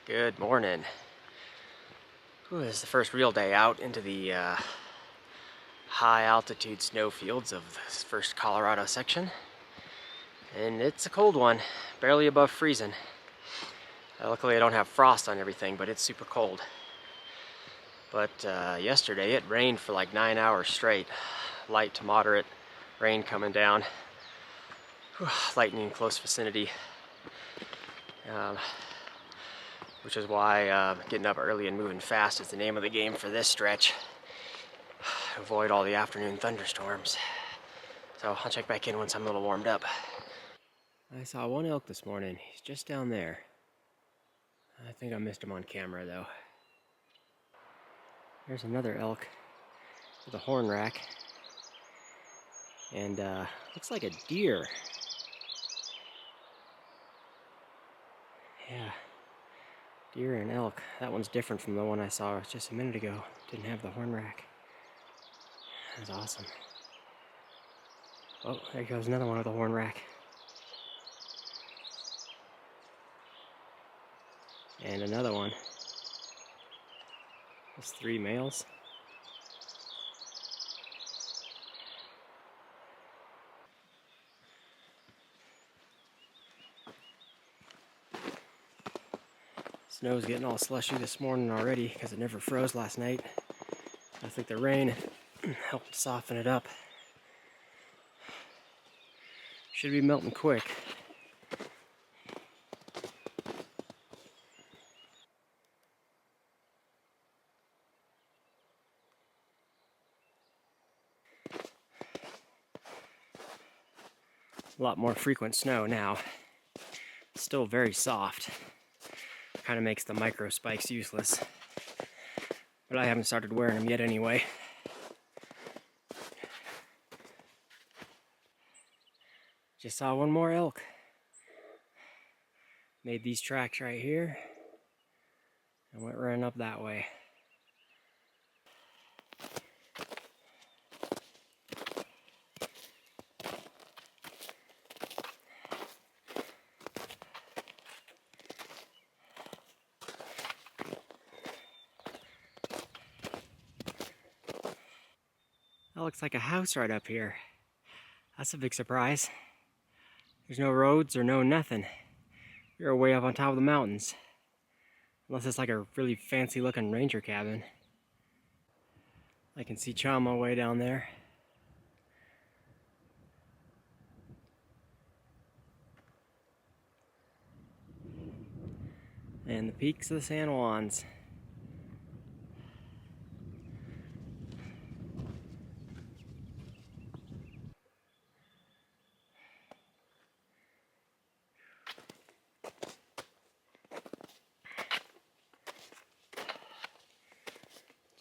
Good morning. This is the first real day out into the high altitude snowfields of this first Colorado section. And it's a cold one, barely above freezing. Luckily I don't have frost on everything, but it's super cold. But yesterday it rained for like 9 hours straight. Light to moderate rain coming down. Lightning in close vicinity. Which is why getting up early and moving fast is the name of the game for this stretch. Avoid all the afternoon thunderstorms. So I'll check back in once I'm a little warmed up. I saw one elk this morning. He's just down there. I think I missed him on camera though. There's another elk with a horn rack. And looks like a deer. Yeah. Deer and elk. That one's different from the one I saw just a minute ago. Didn't have the horn rack. That's awesome. Oh, there goes another one with a horn rack. And another one. That's 3 males. Snow's getting all slushy this morning already because it never froze last night. I think the rain helped soften it up. Should be melting quick. A lot more frequent snow now. Still very soft. Kind of makes the micro spikes useless. But I haven't started wearing them yet anyway. Just saw one more elk. Made these tracks right here and went running up that way. That looks like a house right up here. That's a big surprise. There's no roads or no nothing. You're way up on top of the mountains. Unless it's like a really fancy looking ranger cabin. I can see Chama way down there. And the peaks of the San Juans.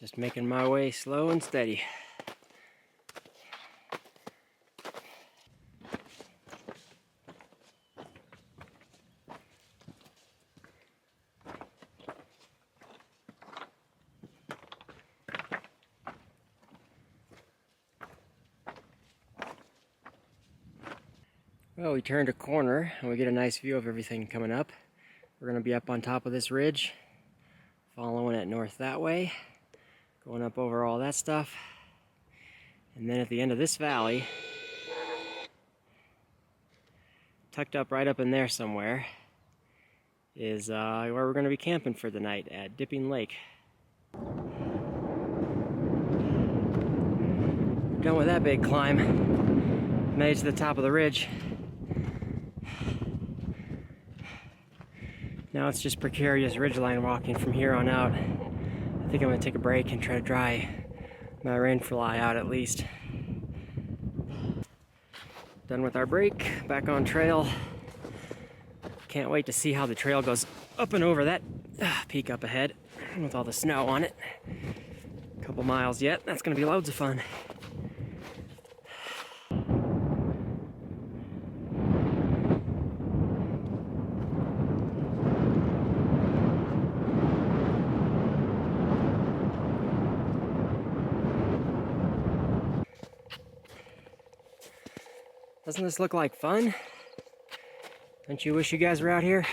Just making my way slow and steady. Well, we turned a corner and we get a nice view of everything coming up. We're going to be up on top of this ridge, following it north that way. Going up over all that stuff. And then at the end of this valley, tucked up right up in there somewhere, is where we're going to be camping for the night at Dipping Lake. We're done with that big climb. Made it to the top of the ridge. Now it's just precarious ridgeline walking from here on out. I think I'm going to take a break and try to dry my rain fly out at least. Done with our break, back on trail. Can't wait to see how the trail goes up and over that peak up ahead with all the snow on it. A couple miles yet, that's going to be loads of fun. Doesn't this look like fun? Don't you wish you guys were out here?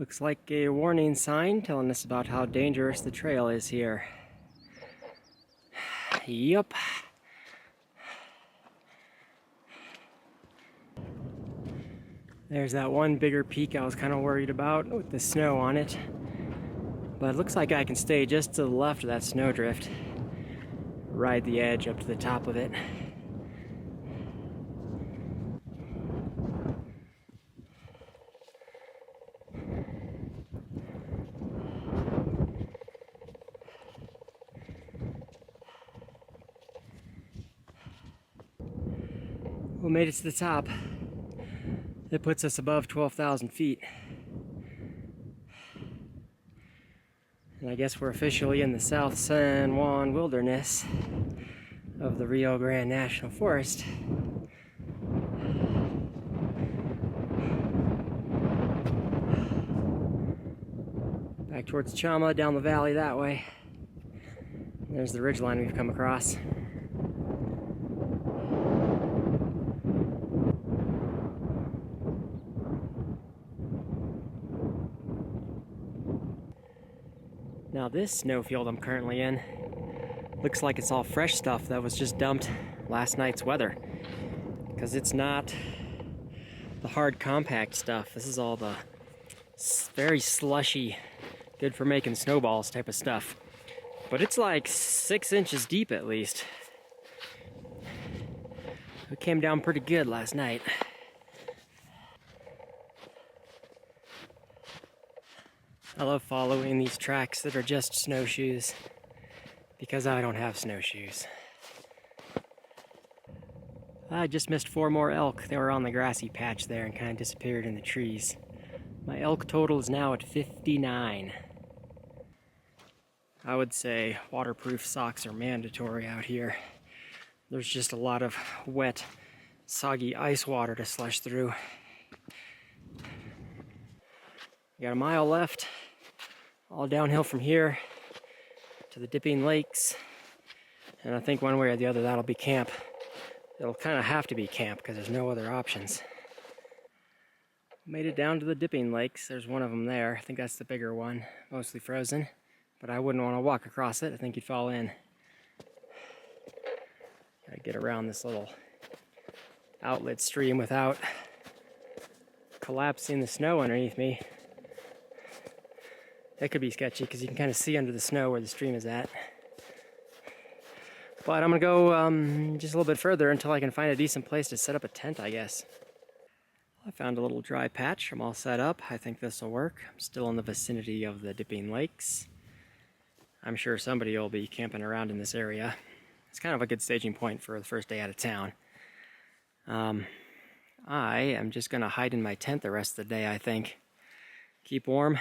Looks like a warning sign telling us about how dangerous the trail is here. Yup. There's that one bigger peak I was kind of worried about with the snow on it. But it looks like I can stay just to the left of that snowdrift. Ride the edge up to the top of it. We made it to the top. It puts us above 12,000 feet. And I guess we're officially in the South San Juan Wilderness of the Rio Grande National Forest. Back towards Chama, down the valley that way. There's the ridgeline we've come across. Now this snowfield I'm currently in looks like it's all fresh stuff that was just dumped last night's weather. Because it's not the hard compact stuff. This is all the very slushy, good for making snowballs type of stuff. But it's like 6 inches deep at least. It came down pretty good last night. I love following these tracks that are just snowshoes because I don't have snowshoes. I just missed 4 more elk. They were on the grassy patch there and kind of disappeared in the trees. My elk total is now at 59. I would say waterproof socks are mandatory out here. There's just a lot of wet, soggy ice water to slush through. We got a mile left, all downhill from here to the dipping lakes. And I think one way or the other that'll be camp. It'll kind of have to be camp because there's no other options. Made it down to the dipping lakes. There's one of them there. I think that's the bigger one, mostly frozen. But I wouldn't want to walk across it. I think you'd fall in. Gotta get around this little outlet stream without collapsing the snow underneath me. That could be sketchy because you can kind of see under the snow where the stream is at. But I'm gonna go just a little bit further until I can find a decent place to set up a tent, I guess. I found a little dry patch. I'm all set up. I think this will work. I'm still in the vicinity of the dipping lakes. I'm sure somebody will be camping around in this area. It's kind of a good staging point for the first day out of town. I am just gonna hide in my tent the rest of the day, I think. Keep warm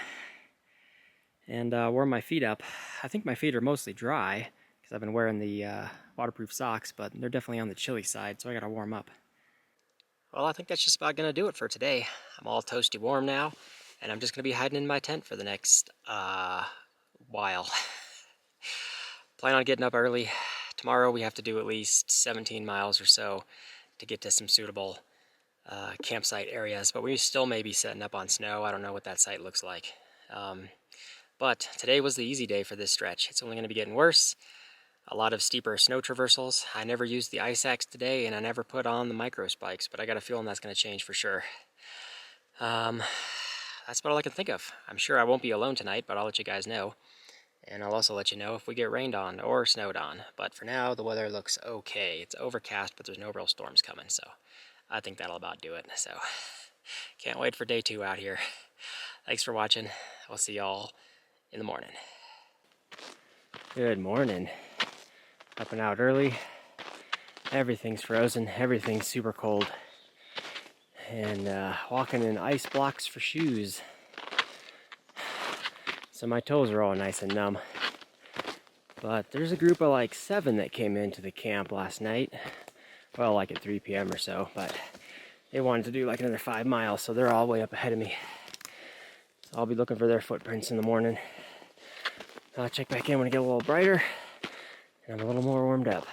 and warm my feet up. I think my feet are mostly dry because I've been wearing the waterproof socks, but they're definitely on the chilly side, so I gotta warm up. Well, I think that's just about gonna do it for today. I'm all toasty warm now, and I'm just gonna be hiding in my tent for the next while. Plan on getting up early. Tomorrow we have to do at least 17 miles or so to get to some suitable campsite areas, but we still may be setting up on snow. I don't know what that site looks like. But today was the easy day for this stretch. It's only going to be getting worse. A lot of steeper snow traversals. I never used the ice axe today, and I never put on the micro spikes, but I got a feeling that's going to change for sure. That's about all I can think of. I'm sure I won't be alone tonight, but I'll let you guys know. And I'll also let you know if we get rained on or snowed on. But for now, the weather looks okay. It's overcast, but there's no real storms coming, so I think that'll about do it. So can't wait for day 2 out here. Thanks for watching. I'll see y'all in the morning. Good morning. Up and out early. Everything's frozen. Everything's super cold. And walking in ice blocks for shoes. So my toes are all nice and numb. But there's a group of like 7 that came into the camp last night. Well, like at 3 p.m. or so, but they wanted to do like another 5 miles, so they're all way up ahead of me. So I'll be looking for their footprints in the morning. I'll check back in when it gets a little brighter and I'm a little more warmed up.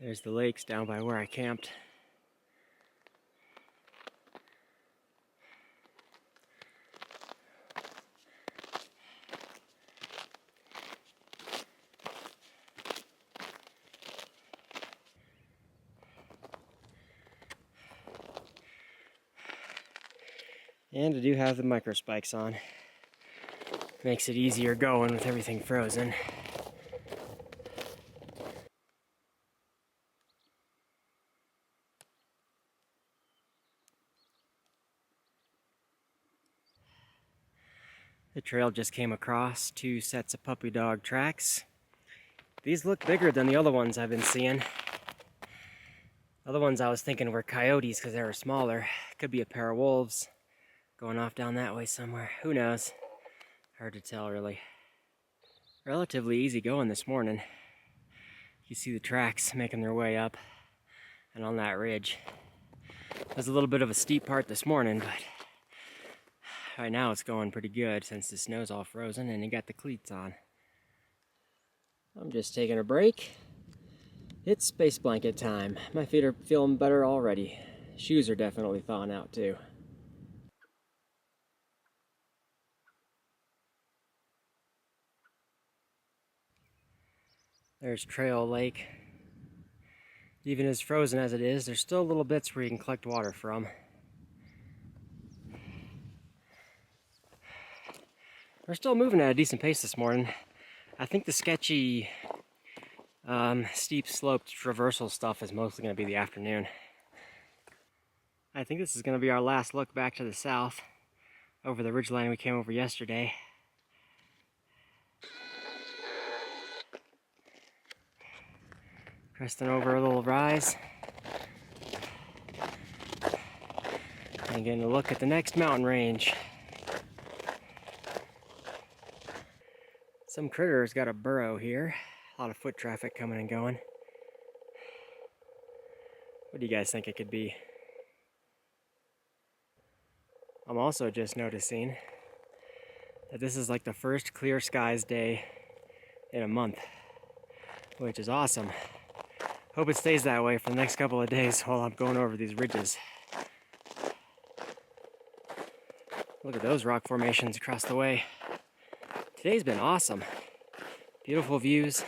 There's the lakes down by where I camped. And I do have the micro spikes on. Makes it easier going with everything frozen. The trail just came across 2 sets of puppy dog tracks. These look bigger than the other ones I've been seeing. Other ones I was thinking were coyotes because they were smaller. Could be a pair of wolves going off down that way somewhere. Who knows? Hard to tell, really. Relatively easy going this morning. You see the tracks making their way up and on that ridge. There's a little bit of a steep part this morning, but right now it's going pretty good since the snow's all frozen and you got the cleats on. I'm just taking a break. It's space blanket time. My feet are feeling better already. Shoes are definitely thawing out too. There's Trail Lake. Even as frozen as it is, there's still little bits where you can collect water from. We're still moving at a decent pace this morning. I think the sketchy, steep sloped traversal stuff is mostly going to be the afternoon. I think this is going to be our last look back to the south over the ridgeline we came over yesterday. Cresting over a little rise. And getting a look at the next mountain range. Some critter's got a burrow here. A lot of foot traffic coming and going. What do you guys think it could be? I'm also just noticing that this is like the first clear skies day in a month, which is awesome. Hope it stays that way for the next couple of days while I'm going over these ridges. Look at those rock formations across the way. Today's been awesome. Beautiful views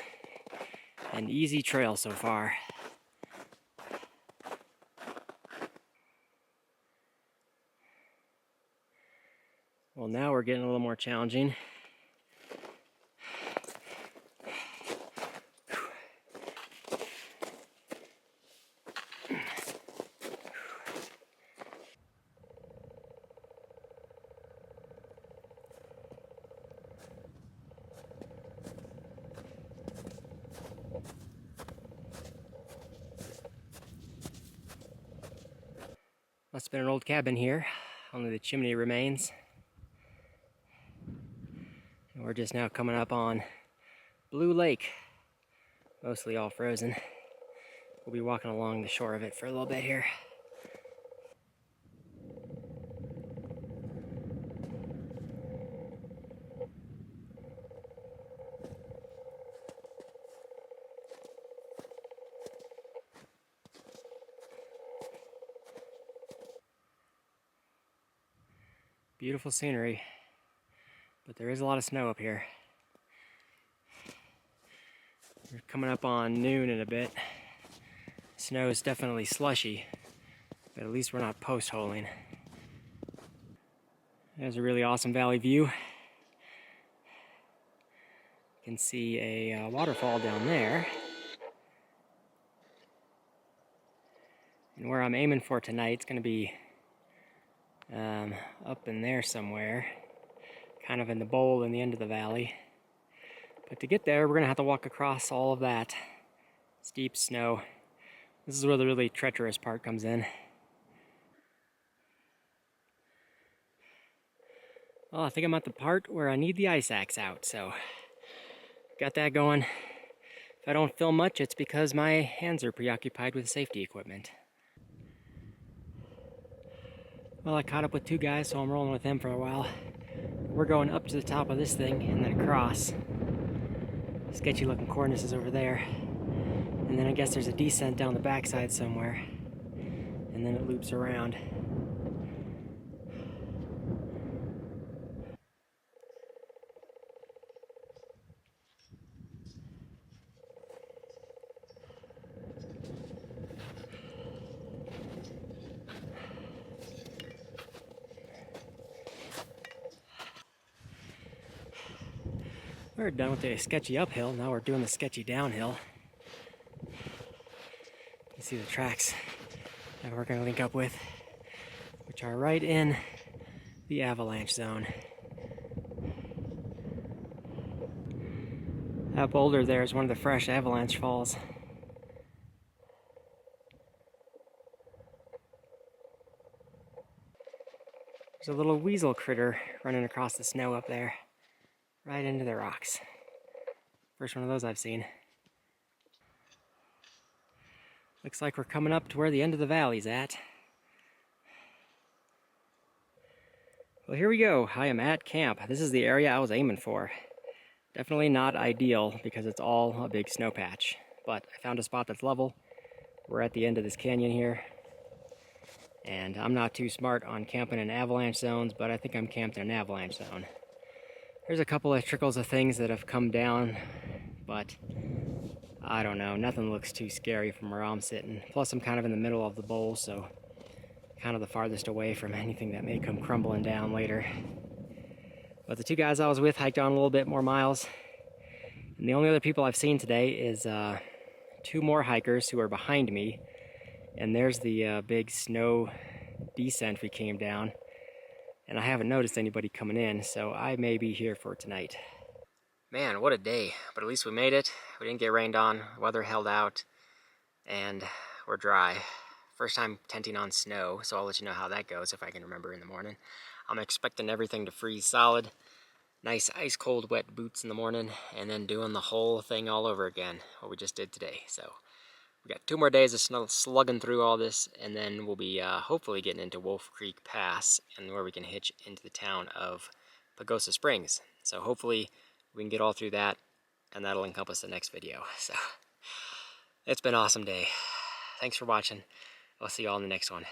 and easy trail so far. Well, now we're getting a little more challenging. Must have been an old cabin here, only the chimney remains. And we're just now coming up on Blue Lake, mostly all frozen. We'll be walking along the shore of it for a little bit here. Beautiful scenery, but there is a lot of snow up here. We're coming up on noon in a bit. Snow is definitely slushy, but at least we're not post-holing. There's a really awesome valley view. You can see a waterfall down there. And where I'm aiming for tonight, it's going to be up in there somewhere, kind of in the bowl in the end of the valley. But to get there, we're going to have to walk across all of that steep snow. This is where the really treacherous part comes in. Well, I think I'm at the part where I need the ice axe out, so got that going. If I don't film much, it's because my hands are preoccupied with safety equipment. Well, I caught up with 2 guys, so I'm rolling with them for a while. We're going up to the top of this thing and then across. Sketchy looking cornices over there. And then I guess there's a descent down the backside somewhere. And then it loops around. We're done with the sketchy uphill, now we're doing the sketchy downhill. You see the tracks that we're going to link up with, which are right in the avalanche zone. That boulder there is one of the fresh avalanche falls. There's a little weasel critter running across the snow up there, right into the rocks. First one of those I've seen. Looks like we're coming up to where the end of the valley's at. Well, here we go. I am at camp. This is the area I was aiming for. Definitely not ideal because it's all a big snow patch, but I found a spot that's level. We're at the end of this canyon here, and I'm not too smart on camping in avalanche zones, but I think I'm camped in an avalanche zone. There's a couple of trickles of things that have come down, but I don't know, nothing looks too scary from where I'm sitting. Plus I'm kind of in the middle of the bowl, so kind of the farthest away from anything that may come crumbling down later. But the two guys I was with hiked on a little bit more miles, and the only other people I've seen today is two more hikers who are behind me, and there's the big snow descent we came down, and I haven't noticed anybody coming in, so I may be here for tonight. Man, what a day, but at least we made it. We didn't get rained on, weather held out, and we're dry. First time tenting on snow, so I'll let you know how that goes if I can remember in the morning. I'm expecting everything to freeze solid. Nice ice cold wet boots in the morning, and then doing the whole thing all over again, what we just did today. So we got 2 more days of slugging through all this, and then we'll be hopefully getting into Wolf Creek Pass, and where we can hitch into the town of Pagosa Springs. So hopefully we can get all through that, and that'll encompass the next video. So it's been an awesome day. Thanks for watching. I'll see you all in the next one.